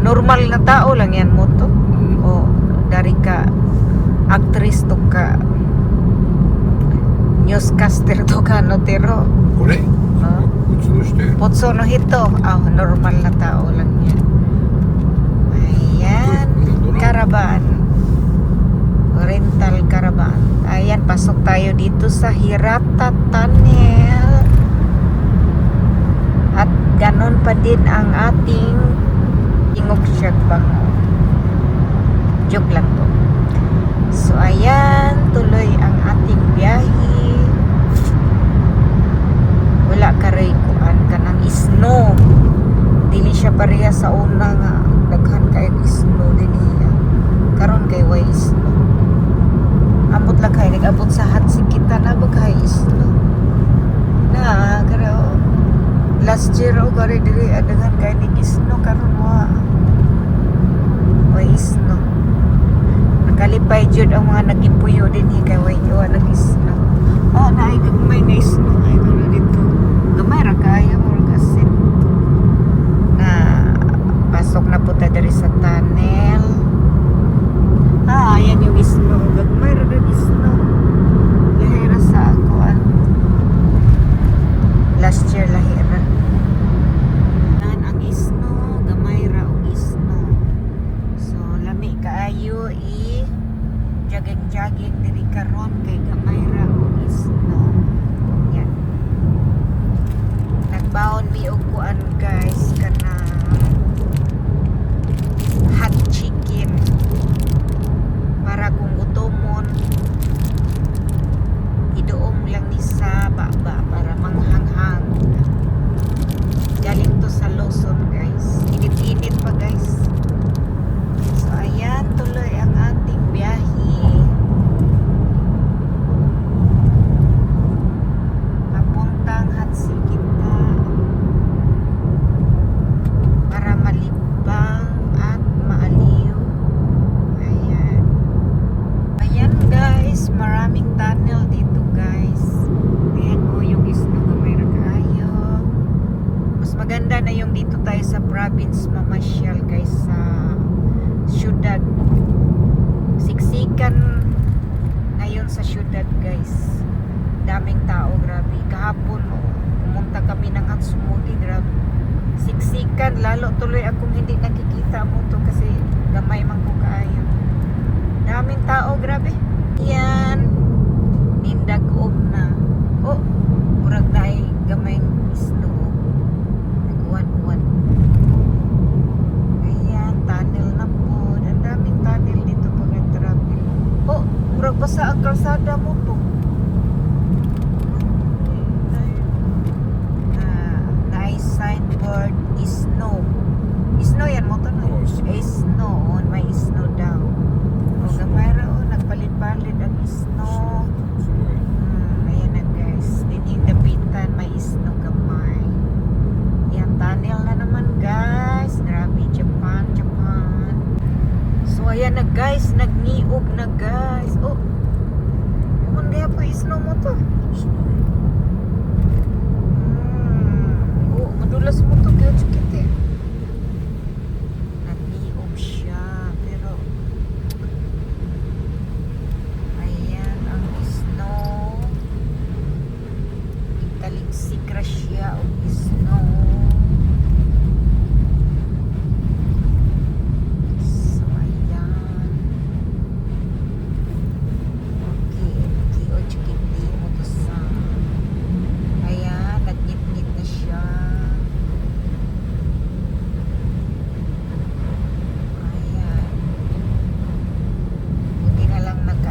normal na tao lang yan mo to. O dari ka actress to ka newscaster to ka no tero. これ Ah. うつぶして Potso no hito. Normal na tao lang yan. Ayan. Caravan. Rental caravan. Ayan, pasok tayo dito sa Hirata Tunnel. At ganon pa din ang ating Tingog Siagbango. Joke lang po. So ayan, tuloy ang ating biyahe. Wala ka rin kuan ka ng snow. Dili siya pareha sa una nga. Daghan kayo snow din niya. Karon kay way snow. Ambot lang kayo. Nag-abot sa hatsi kita na ba kayo snow. Na, karo. Last year o kare diri daghan kayo ni snow. Karon wa. Way snow. Nakalipay jud ang mga nagimpuyo din kay way wa nag-snow. Naay gagmay na snow ay dito dito. Gamay ra kaya mo kasi na pasok na po tayo diri sa tunnel. Ayan yung snow. Gagmay ra din snow. Lahira sa ako last year lahira. Yan ang snow. Gamay ra og snow. So lami kaayo jogging diri karon kay gamay ra og snow. Yan. Nagbaon mi og kuan guys kana hot chicken para kung gutomon idoom lang ni sa baba para manghanghang. Galing to sa Lawson guys. Init-init pa guys. So ayan, tuloy ang ating biyahe. Papuntang Hatsikita para malibang at maaliw. Ayan. Ayan guys, maraming tunnel dito guys. Ayan ko yung snow gamay ra kayo. Mas maganda na yung dito tayo sa province mamasyal guys sa syudad. Siksikan ngayon sa syudad guys. Daming tao, grabe. Kahapon pumunta kami ng Hatsumudi, grabe. Siksikan, lalo tuloy akong hindi nakikita mo to kasi gamay man ko kaayo. Daming tao, grabe. Yan. Nindagom na. Murag na ay gamay snow. Nag-uwan-uwan. Ayan, tunnel na po. Ang daming tunnel dito pag nag-travel. Murag basa ang kalsada mo to. Signboard is snow. Snow yan mo to no? Oo, snow. Snow. May snow daw. Gamay ra nagpalit-palit ang snow. すごい Ayan na guys. Dapitan may snow gamay. Yan, tunnel na naman guys. Grabe, Japan. So ayan na guys. Nagniog na guys. Naman kaya po snow mo to. すごい Madulas mo to kaya sakit eh. Nagniog siya. Pero ayan ang snow. Italiksik ra siya og snow. So ayan. Okay. O sakit mo to sa ayan. Nagnit-nit na siya.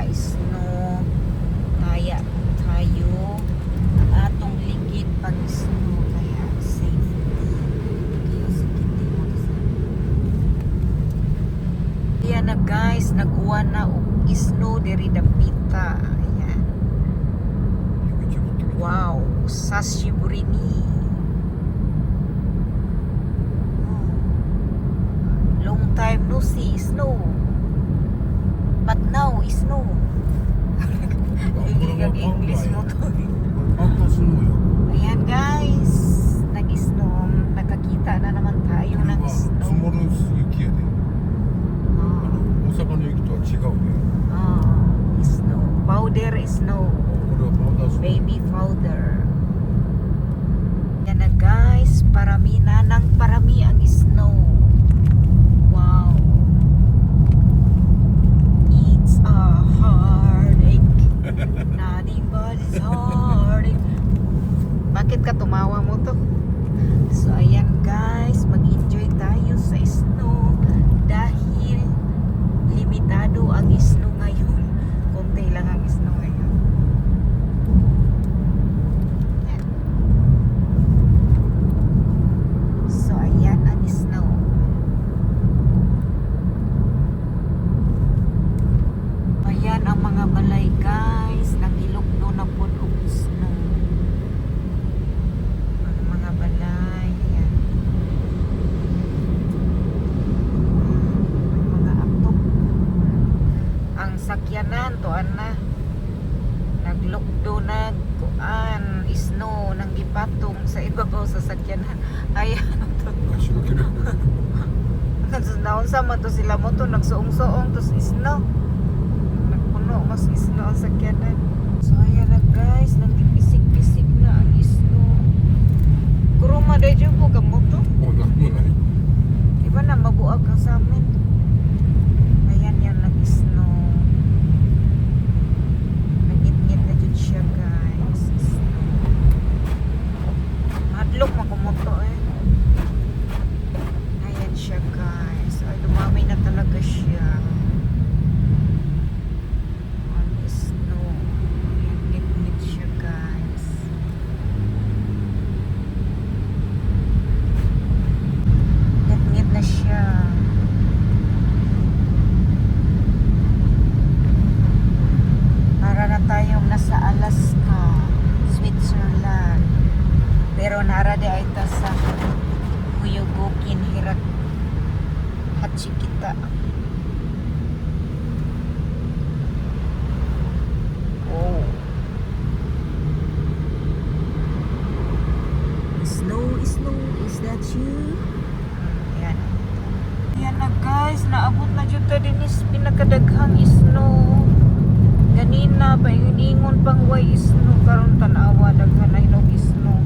Snow kaya tayo atong ligid pag snow kaya safety kaya sakiti mo kaya na guys nag-uwan na og snow diri dapita. Ayan, wow, Sashiburini. Long time no see snow. But now, snow. English mo to. 半端すごいよ Ayan guys. Nag-snow. Nakakita na naman tayo これ ng は積も snow. る雪やで snow. Udah powder semua. Baby powder. Yan na guys, parami na ng parami ang snow. Wow. It's a heartache. Nothing but it's heartache. Bakit ka tumawa mo to? So ayan guys, mag-enjoy tayo sa snow dahil limitado ang snow ngayon. Konti lang ang snow ngayon. Yan. So ayan ang snow. Ayan ang mga balay guys, nagilugdo na po og snow. Ang mga balay, yan. Ang mga atok. Ang sakyanan to na naglugdo na kuan snow nang gipatong sa ibabaw sa sakyanan. Ayan to. Masih kira. Naon sama to sila mo to nagsuong-suong to sa snow. Nagpuno mas snow ang sakyanan. So ayan na guys, nagpisik-pisik na ang snow. Kuruma dahil dyan po ka mo to. Oh, dah mulai. Diba na mabuag ka sa amin? Ayan yan nag-snow. Nagit-ngit na dyan siya guys. Snow. Madlok makumoto eh. Ayan siya guys. Ay, dumami na talaga siya. Ang snow. Ayan, ngit-ngit siya guys. Ngit-ngit na siya. Para na tayong nasa Alaska, Switzerland. Pero nara di ay ta sa Huyugukin, Hirak, Hachikita. Oh. Snow, is that you? Ayan. Ayan na guys, naabot na dyan ta din is pinakadaghang snow. Ganina pa ingon pang way snow karon tanawa daghan na hinog snow.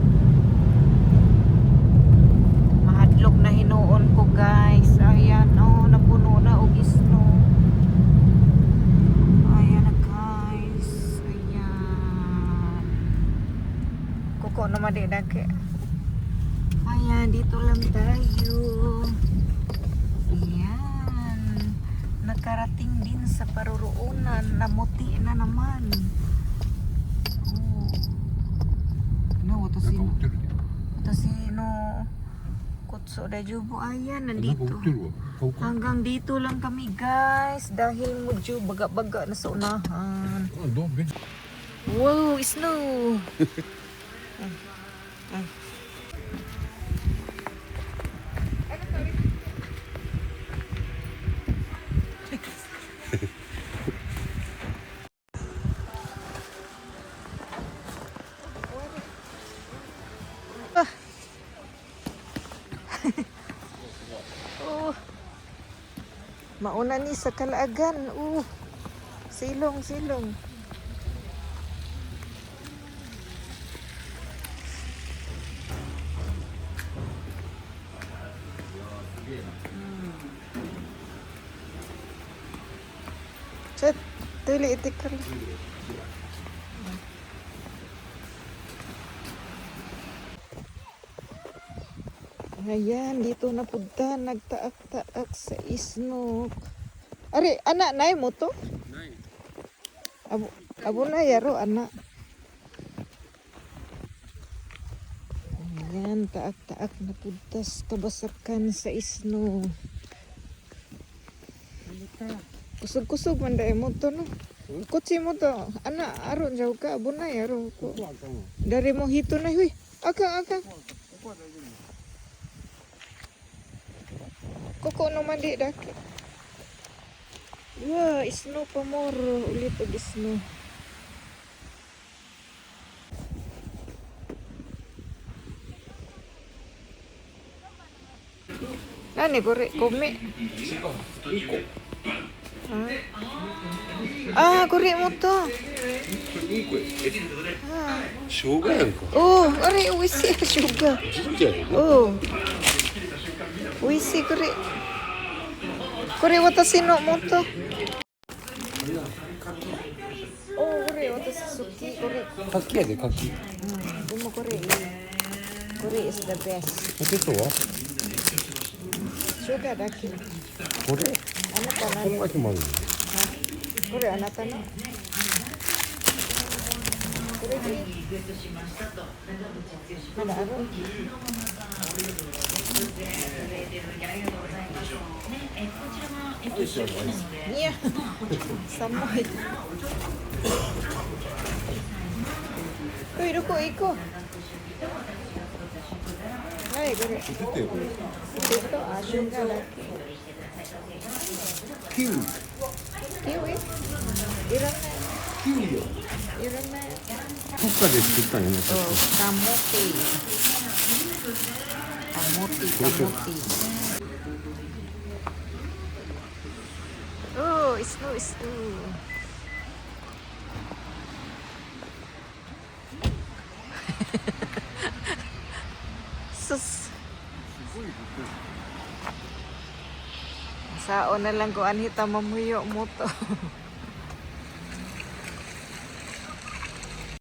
Mahadlok na hinuon ko guys. Ayan oh, napuno na og snow. Ayan na guys. Ayan. Kuko naman di dake. Ayan, dito lang tayo. Ayan. Nakarating din sa paruroonan. Namuti na naman. Oh. No, ito Dah sino? hotel. Ito sino? Kutso da jubo. Ayan, Dah nandito. hotel wah. Kau kan. Hanggang dito lang kami guys. Dahil medyo baga-baga na sa unahan. Oh, dah ben. Wow, snow! Ay, ay. Ah. Oh. Mauna ni sa kalaagan. Silong, silong. Chat, tuli itikal. Ayan, dito na punta, nagtaak-taak sa snow. Ari, anak nay mo to? Nay. Abo na yaro, anak. Ayan, taak-taak na punta sa kabasakan sa snow. Kusog-kusog man dahil mo to, no? Kutsi mo to. Anak, aron jaw ka, abo na yaro ko. Dari mo hito na, huy. Akang. Kuko naman di daki. Wah, snow pa moro. Ulit og snow. Nani, kore, kome. kuri mo to. これうんこや生姜やんか あれ、美味しい、生姜。神社やな美味しい、これ。これ、私のもと。これ、私好き、これ。柿やで柿でもこれいい。これ is the best。ポテトは生姜だけ。これあなたこんの。なにもあるのこれあなたの。これで。まだある。いや、寒い。どこ行こう。はい、これ。ポテトやこれポテト、生姜だけ。キウイキウイいらない。キウイよいらない。どっかで作ったんやねそう、カモティ。カモティ、カモティ。Snow, snow. Sus. Sao na lang ko anhita mamuyo mo to.